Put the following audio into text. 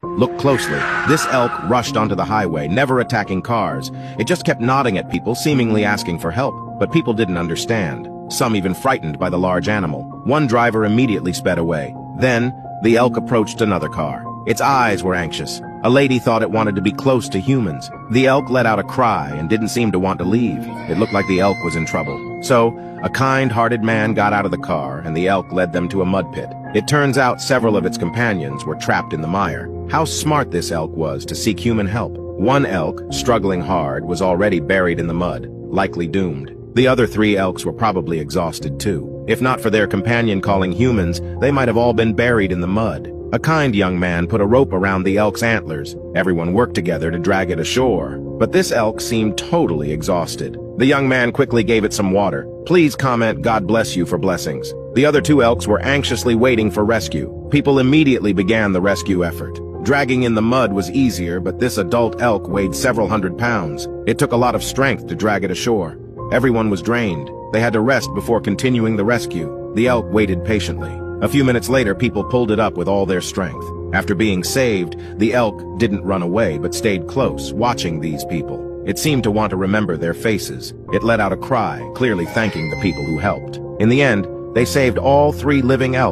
Look closely. This elk rushed onto the highway, never attacking cars. It just kept nodding at people, seemingly asking for help. But people didn't understand, some even frightened by the large animal. One driver immediately sped away. Then, the elk approached another car. Its eyes were anxious. A lady thought it wanted to be close to humans. The elk let out a cry and didn't seem to want to leave. It looked like the elk was in trouble. So, a kind-hearted man got out of the car, and the elk led them to a mud pit. It turns out several of its companions were trapped in the mire. How smart this elk was to seek human help. One elk, struggling hard, was already buried in the mud, likely doomed. The other 3 elks were probably exhausted too. If not for their companion calling humans, they might have all been buried in the mud. A kind young man put a rope around the elk's antlers. Everyone worked together to drag it ashore. But this elk seemed totally exhausted. The young man quickly gave it some water. Please comment "God bless you" for blessings. The other 2 elks were anxiously waiting for rescue. People immediately began the rescue effort. Dragging in the mud was easier, but this adult elk weighed several hundred pounds. It took a lot of strength to drag it ashore. Everyone was drained. They had to rest before continuing the rescue. The elk waited patiently. A few minutes later, people pulled it up with all their strength. After being saved, the elk didn't run away but stayed close, watching these people. It seemed to want to remember their faces. It let out a cry, clearly thanking the people who helped. In the end, they saved all 3 living elk.